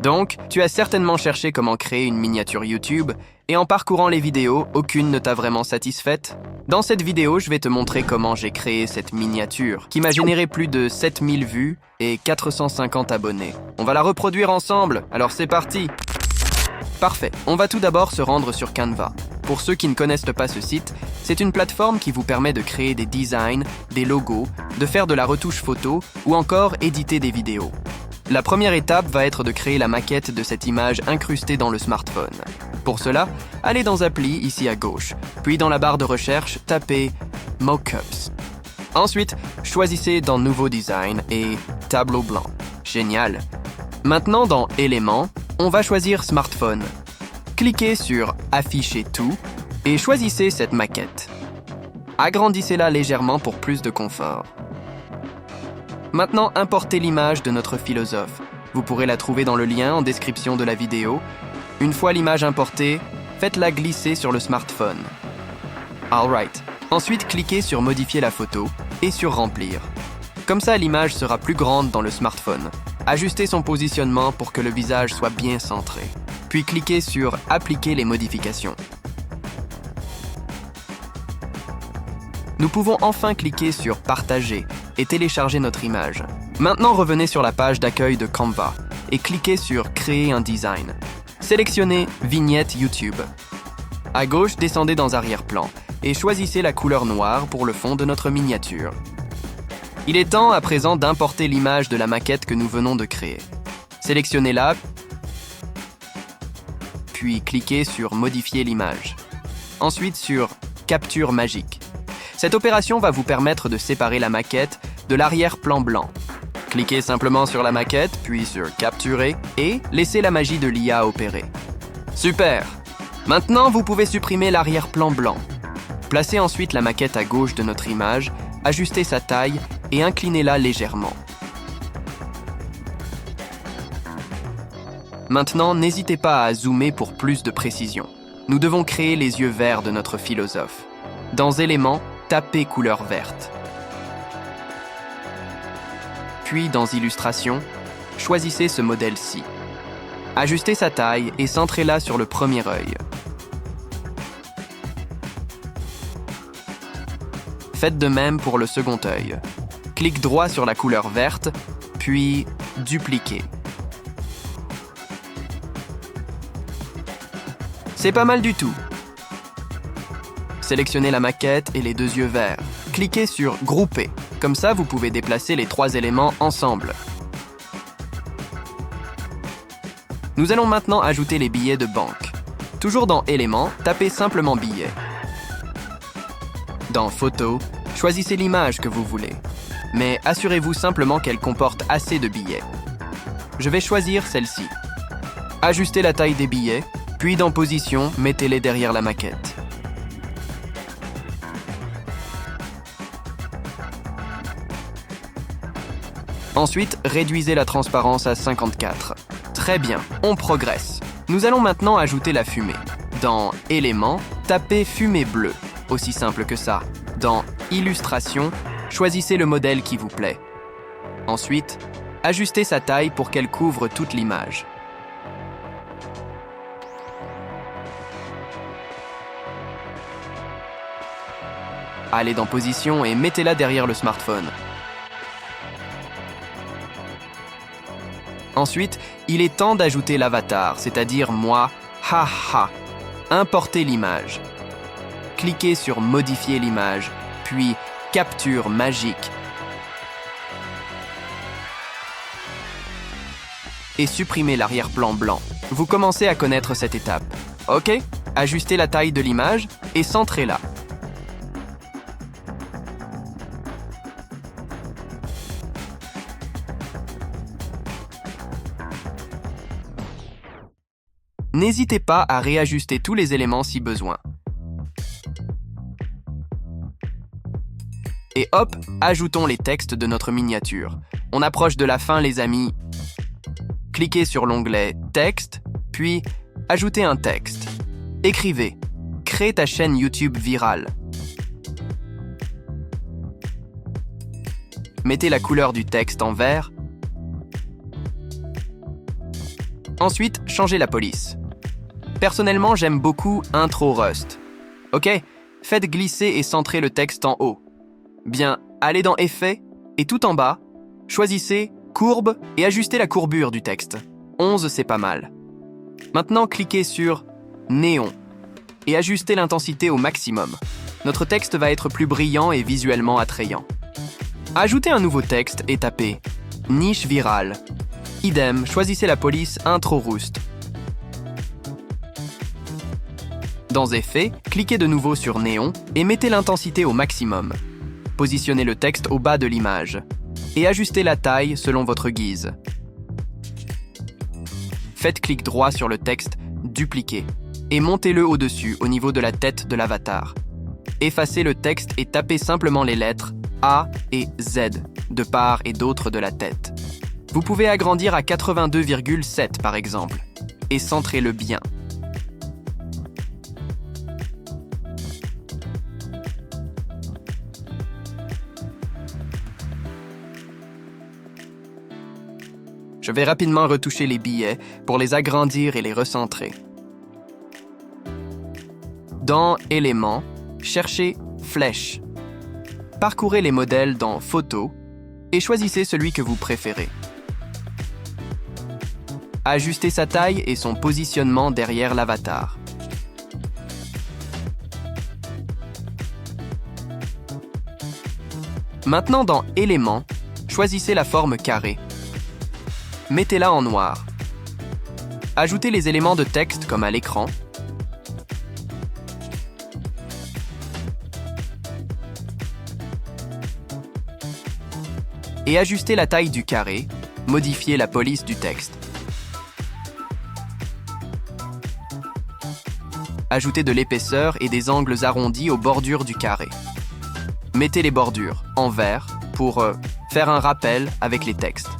Donc, tu as certainement cherché comment créer une miniature YouTube, et en parcourant les vidéos, aucune ne t'a vraiment satisfaite. Dans cette vidéo, je vais te montrer comment j'ai créé cette miniature, qui m'a généré plus de 7000 vues et 450 abonnés. On va la reproduire ensemble, alors c'est parti! Parfait, on va tout d'abord se rendre sur Canva. Pour ceux qui ne connaissent pas ce site, c'est une plateforme qui vous permet de créer des designs, des logos, de faire de la retouche photo ou encore éditer des vidéos. La première étape va être de créer la maquette de cette image incrustée dans le smartphone. Pour cela, allez dans Appli ici à gauche, puis dans la barre de recherche, tapez Mockups. Ensuite, choisissez dans Nouveau design et Tableau blanc. Génial! Maintenant dans Éléments, on va choisir Smartphone. Cliquez sur Afficher tout et choisissez cette maquette. Agrandissez-la légèrement pour plus de confort. Maintenant, importez l'image de notre philosophe. Vous pourrez la trouver dans le lien en description de la vidéo. Une fois l'image importée, faites-la glisser sur le smartphone. Alright. Ensuite, cliquez sur Modifier la photo et sur Remplir. Comme ça, l'image sera plus grande dans le smartphone. Ajustez son positionnement pour que le visage soit bien centré. Puis cliquez sur Appliquer les modifications. Nous pouvons enfin cliquer sur Partager et télécharger notre image. Maintenant, revenez sur la page d'accueil de Canva et cliquez sur Créer un design. Sélectionnez Vignette YouTube. À gauche, descendez dans Arrière-plan et choisissez la couleur noire pour le fond de notre miniature. Il est temps à présent d'importer l'image de la maquette que nous venons de créer. Sélectionnez-la, puis cliquez sur Modifier l'image. Ensuite sur Capture magique. Cette opération va vous permettre de séparer la maquette de l'arrière-plan blanc. Cliquez simplement sur la maquette, puis sur Capturer et laissez la magie de l'IA opérer. Super! Maintenant, vous pouvez supprimer l'arrière-plan blanc. Placez ensuite la maquette à gauche de notre image, ajustez sa taille et inclinez-la légèrement. Maintenant, n'hésitez pas à zoomer pour plus de précision. Nous devons créer les yeux verts de notre philosophe. Dans Éléments, tapez couleur verte. Puis dans Illustration, choisissez ce modèle-ci. Ajustez sa taille et centrez-la sur le premier œil. Faites de même pour le second œil. Clique droit sur la couleur verte, puis dupliquer. C'est pas mal du tout. Sélectionnez la maquette et les deux yeux verts. Cliquez sur Grouper. Comme ça, vous pouvez déplacer les trois éléments ensemble. Nous allons maintenant ajouter les billets de banque. Toujours dans Éléments, tapez simplement Billets. Dans Photos, choisissez l'image que vous voulez. Mais assurez-vous simplement qu'elle comporte assez de billets. Je vais choisir celle-ci. Ajustez la taille des billets, puis dans Position, mettez-les derrière la maquette. Ensuite, réduisez la transparence à 54. Très bien, on progresse. Nous allons maintenant ajouter la fumée. Dans Éléments, tapez Fumée bleue. Aussi simple que ça. Dans Illustration, choisissez le modèle qui vous plaît. Ensuite, ajustez sa taille pour qu'elle couvre toute l'image. Allez dans Position et mettez-la derrière le smartphone. Ensuite, il est temps d'ajouter l'avatar, c'est-à-dire moi, haha. Importez l'image. Cliquez sur Modifier l'image, puis Capture magique. Et supprimez l'arrière-plan blanc. Vous commencez à connaître cette étape. OK, ajustez la taille de l'image et centrez-la. N'hésitez pas à réajuster tous les éléments si besoin. Et hop, ajoutons les textes de notre miniature. On approche de la fin, les amis. Cliquez sur l'onglet Texte, puis Ajoutez un texte. Écrivez « Crée ta chaîne YouTube virale ». Mettez la couleur du texte en vert. Ensuite, changez la police. Personnellement, j'aime beaucoup Intro Rust. Ok, faites glisser et centrer le texte en haut. Bien, allez dans Effets et tout en bas, choisissez Courbe et ajustez la courbure du texte. 11, c'est pas mal. Maintenant, cliquez sur Néon et ajustez l'intensité au maximum. Notre texte va être plus brillant et visuellement attrayant. Ajoutez un nouveau texte et tapez Niche virale. Idem, choisissez la police Intro Rust. Dans Effets, cliquez de nouveau sur Néon et mettez l'intensité au maximum. Positionnez le texte au bas de l'image et ajustez la taille selon votre guise. Faites clic droit sur le texte Dupliquer et montez-le au-dessus au niveau de la tête de l'avatar. Effacez le texte et tapez simplement les lettres A et Z de part et d'autre de la tête. Vous pouvez agrandir à 82,7 par exemple et centrez-le bien. Je vais rapidement retoucher les billets pour les agrandir et les recentrer. Dans Éléments, cherchez Flèche. Parcourez les modèles dans Photos et choisissez celui que vous préférez. Ajustez sa taille et son positionnement derrière l'avatar. Maintenant dans Éléments, choisissez la forme carré. Mettez-la en noir. Ajoutez les éléments de texte comme à l'écran. Et ajustez la taille du carré, modifiez la police du texte. Ajoutez de l'épaisseur et des angles arrondis aux bordures du carré. Mettez les bordures en vert pour faire un rappel avec les textes.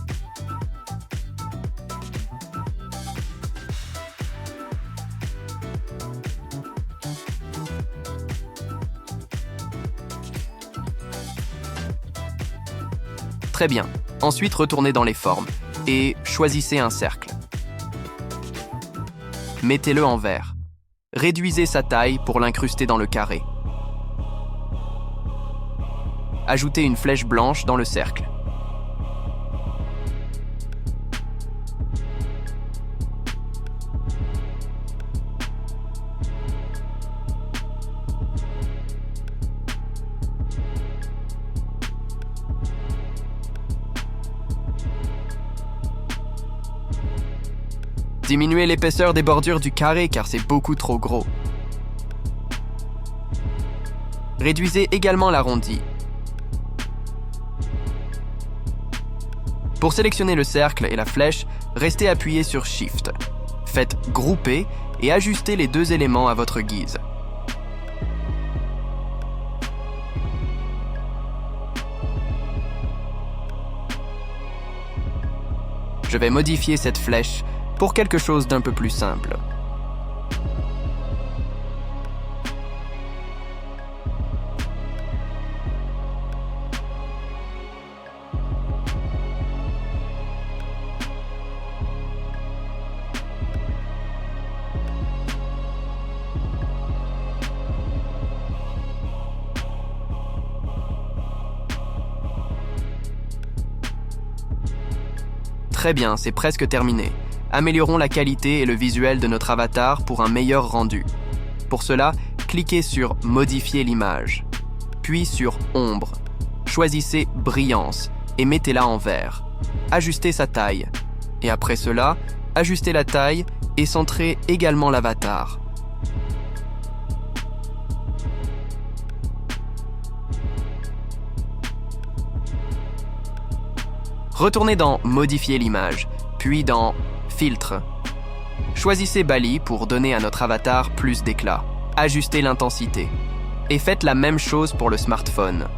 Très bien. Ensuite, retournez dans les formes et choisissez un cercle. Mettez-le en vert. Réduisez sa taille pour l'incruster dans le carré. Ajoutez une flèche blanche dans le cercle. Diminuez l'épaisseur des bordures du carré car c'est beaucoup trop gros. Réduisez également l'arrondi. Pour sélectionner le cercle et la flèche, restez appuyé sur Shift. Faites Grouper et ajustez les deux éléments à votre guise. Je vais modifier cette flèche pour quelque chose d'un peu plus simple. Très bien, c'est presque terminé. Améliorons la qualité et le visuel de notre avatar pour un meilleur rendu. Pour cela, cliquez sur Modifier l'image, puis sur Ombre. Choisissez Brillance et mettez-la en vert. Ajustez sa taille. Et après cela, ajustez la taille et centrez également l'avatar. Retournez dans Modifier l'image, puis dans Filtre. Choisissez Bali pour donner à notre avatar plus d'éclat. Ajustez l'intensité. Et faites la même chose pour le smartphone.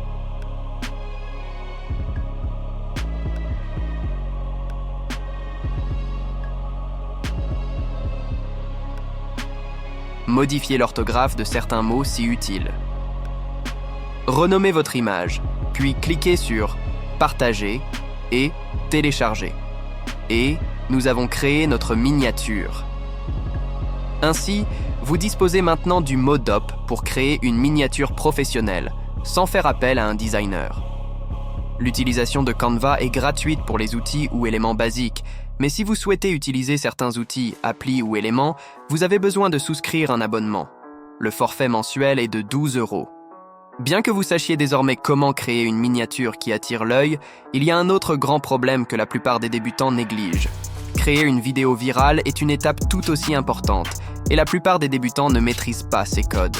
Modifiez l'orthographe de certains mots si utile. Renommez votre image, puis cliquez sur Partager et Télécharger. Et nous avons créé notre miniature. Ainsi, vous disposez maintenant du MoDOP pour créer une miniature professionnelle, sans faire appel à un designer. L'utilisation de Canva est gratuite pour les outils ou éléments basiques, mais si vous souhaitez utiliser certains outils, applis ou éléments, vous avez besoin de souscrire un abonnement. Le forfait mensuel est de 12 €. Bien que vous sachiez désormais comment créer une miniature qui attire l'œil, il y a un autre grand problème que la plupart des débutants négligent. Créer une vidéo virale est une étape tout aussi importante, et la plupart des débutants ne maîtrisent pas ces codes.